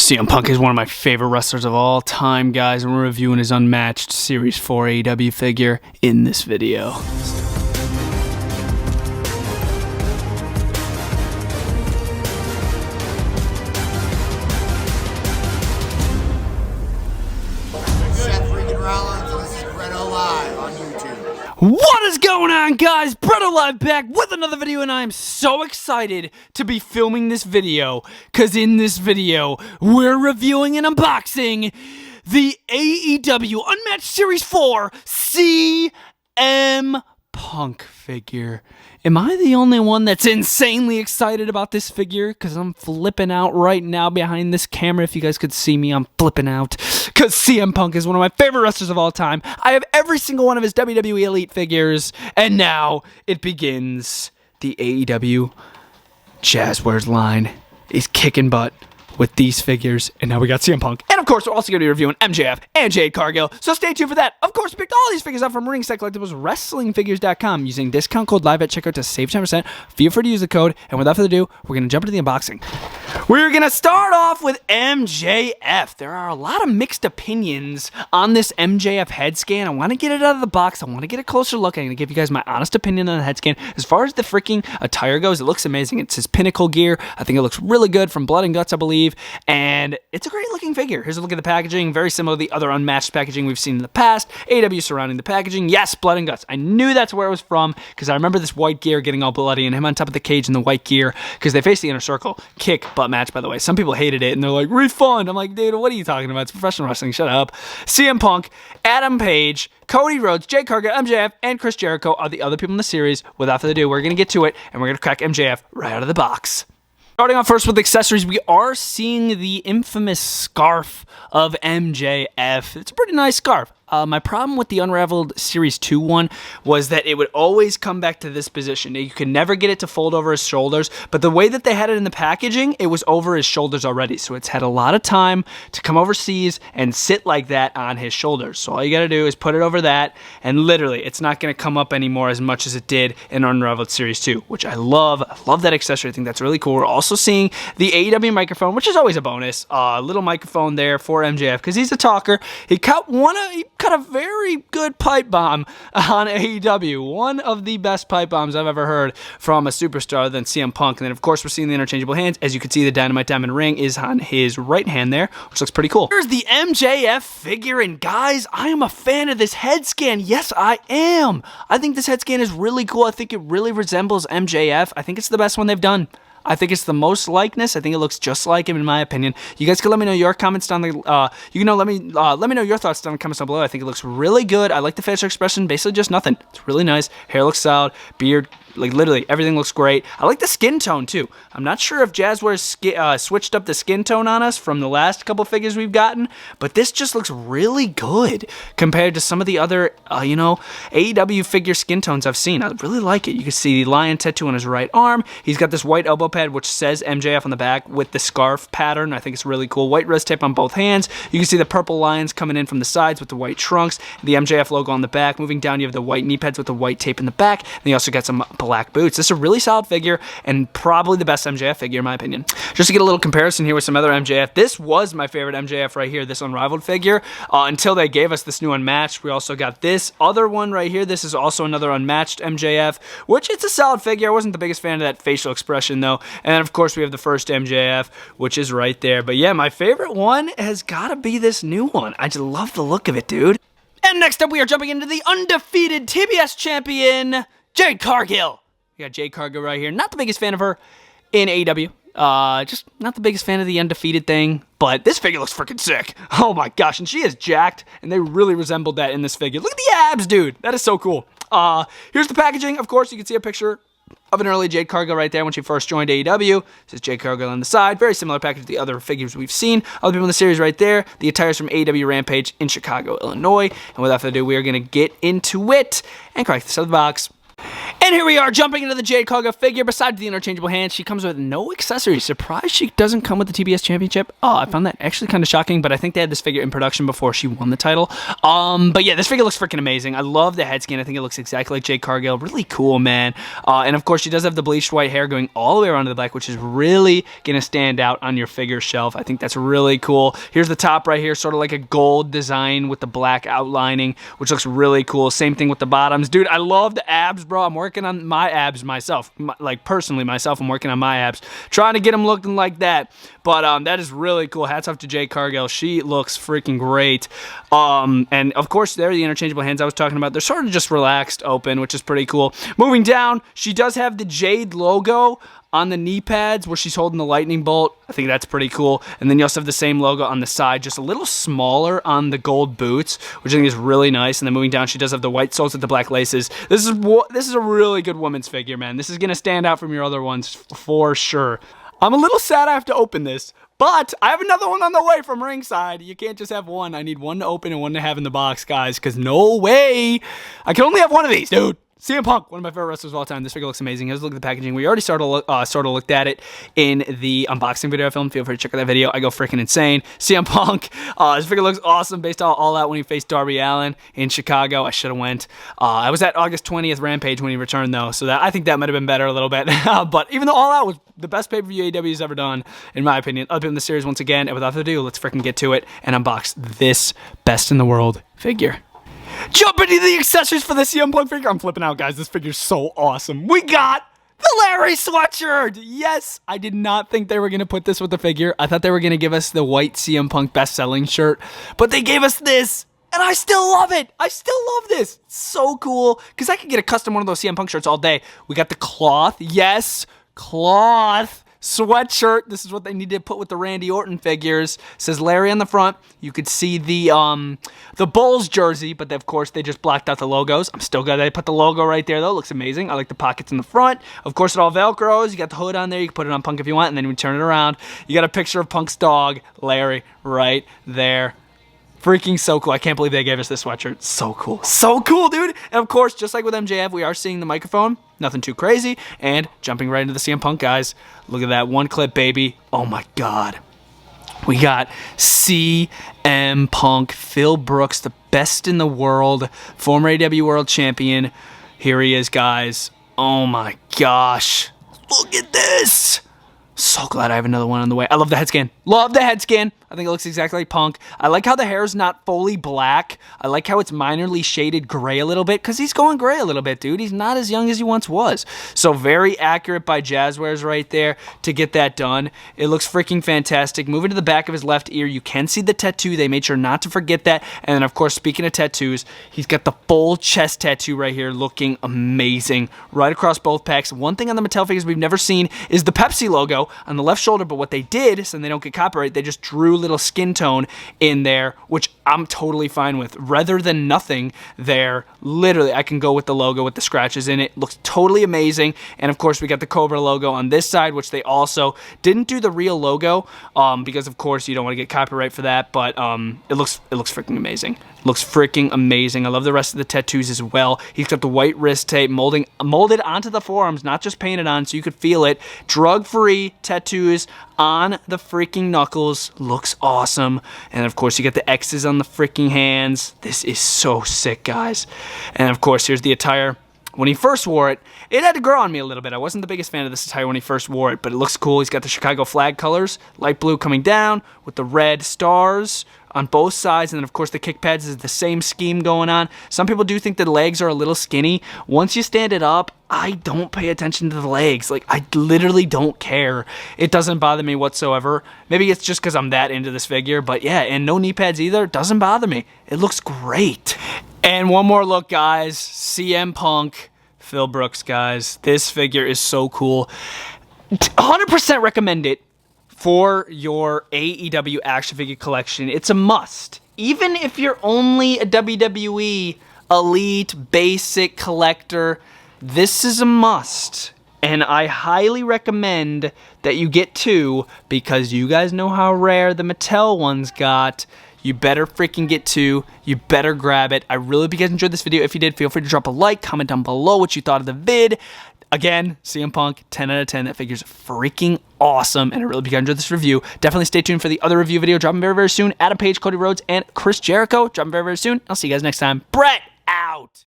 CM Punk is one of my favorite wrestlers of all time, guys, and we're reviewing his Unmatched Series 4 AEW figure in this video. Seth freaking Rollins, and this is BrettO Live on YouTube. What is going on, guys? BrettO Live back with another video, and I am so excited to be filming this video, because in this video, we're reviewing and unboxing the AEW Unmatched Series 4 CM Punk figure. Am I the only one that's insanely excited about this figure? Because I'm flipping out right now behind this camera. If you guys could see me, I'm flipping out. Because CM Punk is one of my favorite wrestlers of all time. I have every single one of his WWE Elite figures. And now it begins. The AEW Jazzwares line is kicking butt with these figures, and now we got CM Punk. And of course, we're also going to be reviewing MJF and Jade Cargill, so stay tuned for that. Of course, we picked all these figures up from Ringside Collectibles WrestlingFigures.com using discount code LIVE at checkout to save 10%. Feel free to use the code, and without further ado, we're going to jump into the unboxing. We're going to start off with MJF. There are a lot of mixed opinions on this MJF head scan. I want to get it out of the box. I want to get a closer look. I'm going to give you guys my honest opinion on the head scan. As far as the freaking attire goes, it looks amazing. It's his pinnacle gear. I think it looks really good from Blood and Guts, I believe. And it's a great looking figure. Here's a look at the packaging. Very similar to the other Unmatched packaging we've seen in the past. AEW surrounding the packaging. Yes, Blood and Guts. I knew that's where it was from because I remember this white gear getting all bloody and him on top of the cage in the white gear because they faced the Inner Circle. Kick butt match, by the way. Some people hated it and they're like, refund. I'm like, dude, what are you talking about? It's professional wrestling. Shut up. CM Punk, Adam Page, Cody Rhodes, Jade Cargill, MJF, and Chris Jericho are the other people in the series. Without further ado, we're going to get to it and we're going to crack MJF right out of the box. Starting off first with accessories, we are seeing the infamous scarf of MJF. It's a pretty nice scarf. My problem with the Unraveled Series 2 one was that it would always come back to this position. You could never get it to fold over his shoulders, but the way that they had it in the packaging, it was over his shoulders already. So it's had a lot of time to come overseas and sit like that on his shoulders. So all you gotta do is put it over that, and literally, it's not gonna come up anymore as much as it did in Unraveled Series 2, which I love. I love that accessory. I think that's really cool. We're also seeing the AEW microphone, which is always a bonus. Little microphone there for MJF, because he's a talker. He cut a very good pipe bomb on AEW. One of the best pipe bombs I've ever heard from a superstar other than CM Punk. And then, of course, we're seeing the interchangeable hands. As you can see, the Dynamite Diamond ring is on his right hand there, which looks pretty cool. Here's the MJF figure, and guys, I am a fan of this head scan. Yes, I am. I think this head scan is really cool. I think it really resembles MJF. I think it's the best one they've done. I think it's the most likeness. I think it looks just like him, in my opinion. You guys can let me know your comments down the. Let me know your thoughts down in the comments down below. I think it looks really good. I like the facial expression. Basically, just nothing. It's really nice. Hair looks solid. Beard. Like, literally, everything looks great. I like the skin tone, too. I'm not sure if Jazzwares switched up the skin tone on us from the last couple figures we've gotten, but this just looks really good compared to some of the other, AEW figure skin tones I've seen. I really like it. You can see the lion tattoo on his right arm. He's got this white elbow pad, which says MJF on the back with the scarf pattern. I think it's really cool. White wrist tape on both hands. You can see the purple lions coming in from the sides with the white trunks. The MJF logo on the back. Moving down, you have the white knee pads with the white tape in the back. And you also got some black boots. This is a really solid figure and probably the best MJF figure in my opinion. Just to get a little comparison here with some other MJF, this was my favorite MJF right here, this Unrivaled figure, until they gave us this new Unmatched. We also got this other one right here. This is also another Unmatched MJF, which it's a solid figure. I wasn't the biggest fan of that facial expression though. And then of course we have the first MJF, which is right there. But yeah, my favorite one has got to be this new one. I just love the look of it, dude. And next up we are jumping into the undefeated TBS champion, Jade Cargill. We got Jade Cargill right here. Not the biggest fan of her in AEW. Just not the biggest fan of the undefeated thing. But this figure looks freaking sick. Oh my gosh. And she is jacked. And they really resembled that in this figure. Look at the abs, dude. That is so cool. Here's the packaging. Of course, you can see a picture of an early Jade Cargill right there when she first joined AEW. This is Jade Cargill on the side. Very similar package to the other figures we've seen. Other people in the series right there. The attires from AEW Rampage in Chicago, Illinois. And without further ado, we are going to get into it and crack this out of the box. And here we are, jumping into the Jade Kaga figure. Besides the interchangeable hands, she comes with no accessories. Surprised she doesn't come with the TBS Championship. Oh, I found that actually kind of shocking, but I think they had this figure in production before she won the title. But yeah, this figure looks freaking amazing. I love the head scan. I think it looks exactly like Jade Cargill. Really cool, man. And of course, she does have the bleached white hair going all the way around to the back, which is really going to stand out on your figure shelf. I think that's really cool. Here's the top right here, sort of like a gold design with the black outlining, which looks really cool. Same thing with the bottoms. Dude, I love the abs, bro. I'm working on my abs myself. Personally myself, I'm working on my abs. Trying to get them looking like that. But that is really cool. Hats off to Jade Cargill. She looks freaking great. And of course, there are the interchangeable hands I was talking about. They're sort of just relaxed open, which is pretty cool. Moving down, she does have the Jade logo on the knee pads where she's holding the lightning bolt. I think that's pretty cool. And then you also have the same logo on the side, just a little smaller on the gold boots, which I think is really nice. And then moving down, she does have the white soles with the black laces. This is a really good woman's figure, man. This is going to stand out from your other ones for sure. I'm a little sad I have to open this, but I have another one on the way from ringside. You can't just have one. I need one to open and one to have in the box, guys, because no way. I can only have one of these, dude. CM Punk, one of my favorite wrestlers of all time. This figure looks amazing. Let's look at the packaging. We already sort of looked at it in the unboxing video I filmed. Feel free to check out that video. I go freaking insane. CM Punk, this figure looks awesome based on All Out when he faced Darby Allin in Chicago. I should have went. I was at August 20th Rampage when he returned, though, so I think that might have been better a little bit. But even though All Out was the best pay-per-view AEW's ever done, in my opinion, up in the series once again. And without further ado, let's freaking get to it and unbox this best in the world figure. Jump into the accessories for the CM Punk figure. I'm flipping out, guys. This figure's so awesome. We got the Larry sweatshirt. Yes, I did not think they were going to put this with the figure. I thought they were going to give us the white CM Punk best-selling shirt, but they gave us this, and I still love it. I still love this. It's so cool, because I could get a custom one of those CM Punk shirts all day. We got the cloth. Yes, cloth sweatshirt. This is what they need to put with the Randy Orton figures. It says Larry on the front. You could see the Bulls jersey, but of course they just blacked out the logos. I'm still glad they put the logo right there though. It looks amazing. I like the pockets in the front. Of course it all velcros. You got the hood on there. You can put it on Punk if you want, and then you turn it around. You got a picture of Punk's dog, Larry, right there. Freaking so cool. I can't believe they gave us this sweatshirt. So cool. So cool, dude. And of course, just like with MJF, we are seeing the microphone. Nothing too crazy. And jumping right into the CM Punk, guys. Look at that one clip, baby. Oh my God. We got CM Punk, Phil Brooks, the best in the world, former AEW World Champion. Here he is, guys. Oh my gosh. Look at this. So glad I have another one on the way. I love the head scan. Love the head scan. I think it looks exactly like Punk. I like how the hair is not fully black. I like how it's minorly shaded gray a little bit, because he's going gray a little bit, dude. He's not as young as he once was. So very accurate by Jazzwares right there to get that done. It looks freaking fantastic. Moving to the back of his left ear, you can see the tattoo. They made sure not to forget that. And then, of course, speaking of tattoos, he's got the full chest tattoo right here looking amazing. Right across both pecs. One thing on the Mattel figures we've never seen is the Pepsi logo on the left shoulder, but what they did, so they don't get copyright, they just drew little skin tone in there, which I'm totally fine with. Rather than nothing there, literally, I can go with the logo with the scratches in it. Looks totally amazing. And of course, we got the Cobra logo on this side, which they also didn't do the real logo, because of course you don't want to get copyright for that, but it looks freaking amazing. Looks freaking amazing. I love the rest of the tattoos as well. He's got the white wrist tape molded onto the forearms, not just painted on, so you could feel it. Drug-free tattoos on the freaking knuckles. Looks awesome. And of course, you got the X's on the freaking hands. This is so sick, guys. And of course, here's the attire. When he first wore it, it had to grow on me a little bit. I wasn't the biggest fan of this attire when he first wore it, but it looks cool. He's got the Chicago flag colors, light blue coming down with the red stars on both sides, and then of course the kick pads is the same scheme going on. Some people do think the legs are a little skinny. Once you stand it up, I don't pay attention to the legs. Like, I literally don't care. It doesn't bother me whatsoever. Maybe it's just because I'm that into this figure, but yeah, and no knee pads either. It doesn't bother me. It looks great. And one more look, guys. CM Punk, Phil Brooks, guys. This figure is so cool. 100% recommend it for your AEW action figure collection. It's a must. Even if you're only a WWE elite basic collector, this is a must. And I highly recommend that you get 2 because you guys know how rare the Mattel ones got. You better freaking get 2. You better grab it. I really hope you guys enjoyed this video. If you did, feel free to drop a like, comment down below what you thought of the vid. Again, CM Punk, 10 out of 10. That figure's freaking awesome, and I really hope you guys enjoyed this review. Definitely stay tuned for the other review video dropping very, very soon. Adam Page, Cody Rhodes, and Chris Jericho dropping very, very soon. I'll see you guys next time. Brett out!